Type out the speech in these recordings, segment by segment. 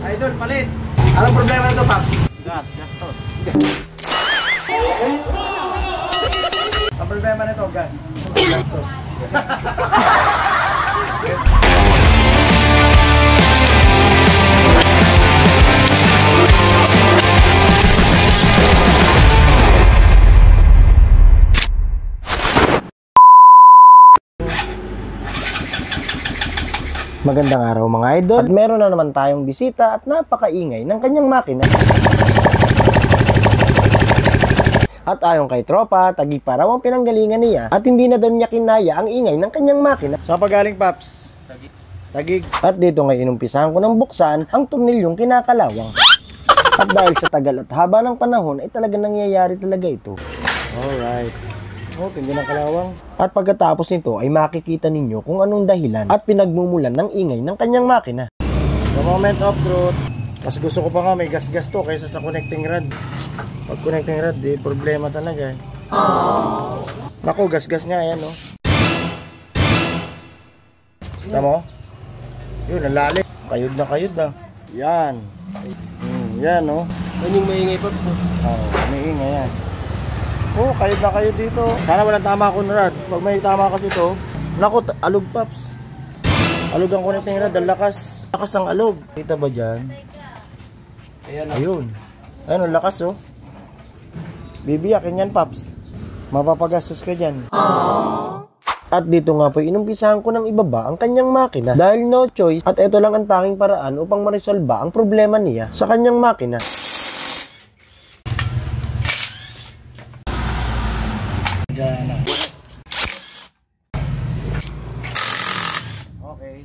Idol, palit. Anong problema nito, Pap? Gastos. Ang problema nito, gas. Gastos. Magandang araw mga idol, at meron na naman tayong bisita at napakaingay ng kanyang makina. At ayon kay tropa, tagi pa raw ang pinanggalingan niya at hindi na daw niya kinaya ang ingay ng kanyang makina. Saan pa galing, Paps? Tagig. At dito ngayon inumpisahan ko ng buksan ang tornilyong kinakalawang. At dahil sa tagal at haba ng panahon ay talaga nangyayari talaga ito. Alright. Oh, tindi ng kalawang. At pagkatapos nito ay makikita ninyo kung anong dahilan at pinagmumulan ng ingay ng kanyang makina. The moment of truth. Mas gusto ko pa nga may gas-gas to kaysa sa connecting rod. Pag connecting rod, di problema talaga eh. Naku, gas-gas nga yan, no? Tama mo? Yun, ang lalim. Kayod na. Yan. Yan, no? Yan yung maingay, Pops, no? Oo, may ingay yan. Oh, kayod na kayo dito. Sana walang tama Conrad. Pag may tama kasi to, naku, alog, Paps. Alog ang connecting rod, ang lakas. Lakas ang alog. Kita ba dyan? Ayun. Ayun, ang lakas, oh. Bibiyakin yan, Paps. Mapapagastos ka dyan. At dito nga po inumpisahan ko ng ibaba ang kanyang makina dahil no choice at ito lang ang tanging paraan upang marisolba ang problema niya sa kanyang makina. Diyan na. Okay.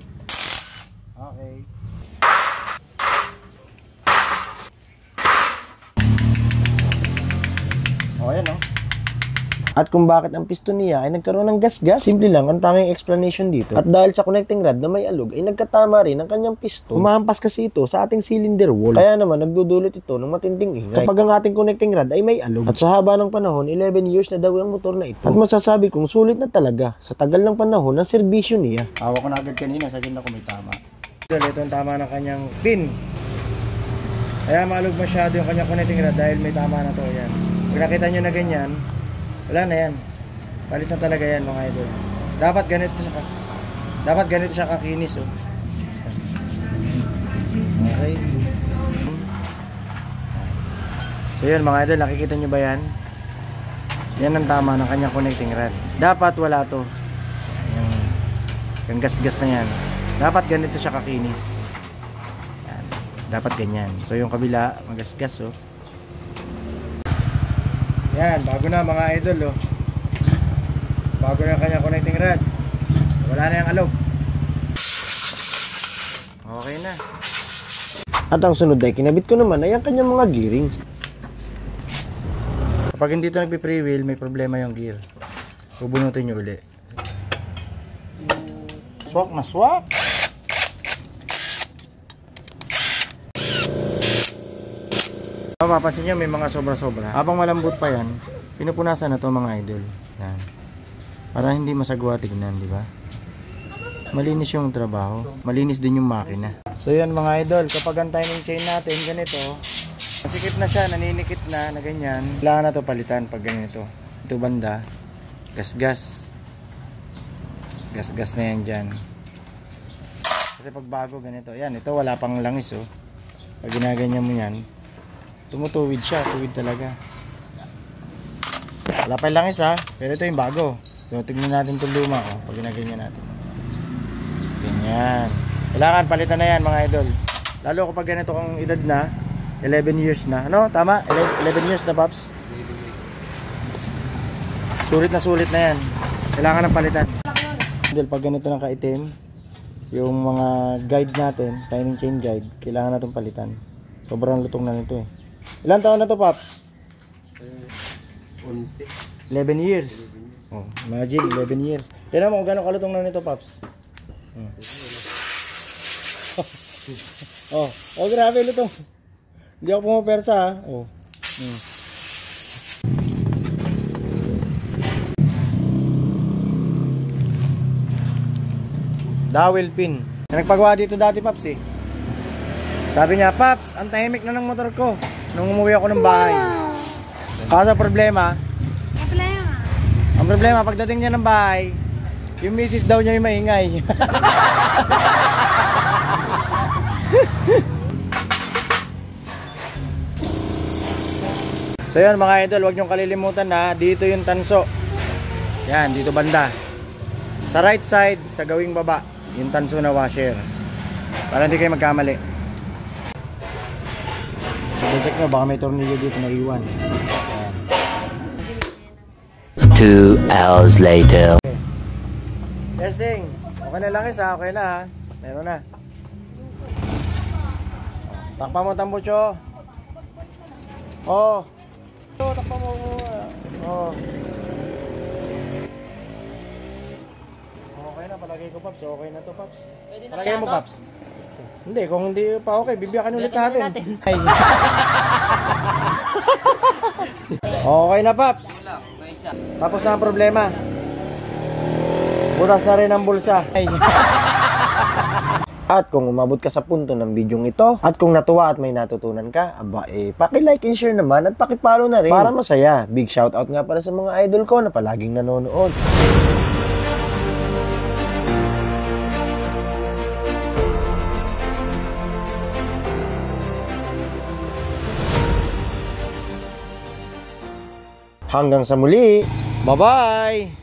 Oh, ayan, oh. At kung bakit ang piston niya ay nagkaroon ng gas-gas, simple lang ang tanging explanation dito. At dahil sa connecting rod na may alog ay nagkatama rin ang kanyang piston. Humahampas kasi ito sa ating cylinder wall. Kaya naman nagdudulot ito ng matinding ingay kapag ang ating connecting rod ay may alog. At sa haba ng panahon, 11 years na daw ang motor na ito. At masasabi kong sulit na talaga sa tagal ng panahon ng serbisyo niya. Hawak ko na agad kanina, sagad na ko may tama. Ito ang tama ng kanyang pin. Kaya maalog masyado yung kanyang connecting rod dahil may tama na to. Yan. Pag nakita nyo na ganyan, wala na yan. Palit na talaga yan, mga idol. Dapat ganito siya kakinis, oh. Okay. So yun, mga idol, nakikita nyo ba yan? Yan ang tama ng kanyang connecting rod. Dapat wala to. Yung gas-gas na yan. Dapat ganito siya kakinis. Yan. Dapat ganyan. So yung kabila, magas-gas, oh. Yan, bago na mga idol, oh. Bago na kanya connecting rod. Wala na yung alog. Okay na. At ang sunod ay kinabit ko naman ay ang kanyang mga gearings. Kapag hindi ito nagpi-freewheel, may problema yung gear. Bubunutin nyo uli. Swak na swak. Mapapansin nyo, may mga sobra-sobra. Habang malambot pa yan, pinupunasan na to mga idol. Yan. Para hindi masagwa tignan, di ba? Malinis yung trabaho. Malinis din yung makina. So yan mga idol, kapag ang timing chain natin ganito, masikip na siya, naninikit na ganyan. Kailangan na to palitan pag ganito. Ito banda, gas-gas. Gas-gas na yan dyan. Kasi pag bago ganito, yan, ito wala pang langis, oh. Pag ginaganyan mo yan, tumutuwid siya, tuwid talaga. Wala pa lang isa, pero ito yung bago. So tignan natin itong luma, oh, pag ginaganyan natin. Ganyan. Kailangan palitan na yan mga idol. Lalo kapag ganito kang edad na, 11 years na. Ano? Tama? 11 years na, Pops? Sulit na yan. Kailangan ng palitan. Idol, pag ganito ng kaitim, yung mga guide natin, timing chain guide, kailangan natin palitan. Sobrang lutong na nito eh. Ilan taon na to, Pops? 11 years. Oh, imagine, 11 years. Tignan mo kung gano'ng kalutong na nito, Pops. Oh, grabe lutong. Hindi ako pumapersa, ha. Oh. Dowel pin. Nagpagawa dito dati, Pops, eh. Sabi niya, Paps, ang tahimik na ng motor ko nung umuwi ako ng bahay. Kaso problema, ang problema, pagdating niya ng bahay, yung misis daw niya yung maingay. So yun mga idol, huwag niyong kalilimutan na dito yung tanso. Yan, dito banda. Sa right side, sa gawing baba, yung tanso na washer. Para hindi kayo magkamali. Check nyo, baka may tornilyo dito na iwan. 2 hours later. Testing. Okay na lang isa, okay na ha. Meron na. Takpa mo tambucho. Oh. Takpa mo. Oh. Okay na, palagay ko Paps. Okay na to Paps. Palagay mo Paps. Hindi, kung hindi pa okay, bibiyakan ulit natin. Okay na Paps. Tapos na ang problema. Butas na rin ang bulsa. At kung umabot ka sa punto ng bidyong ito, at kung natuwa at may natutunan ka, aba paki-like and share naman at paki-follow na rin para masaya. Big shoutout nga para sa mga idol ko na palaging nanonood. Hanggang sa muli. Bye-bye!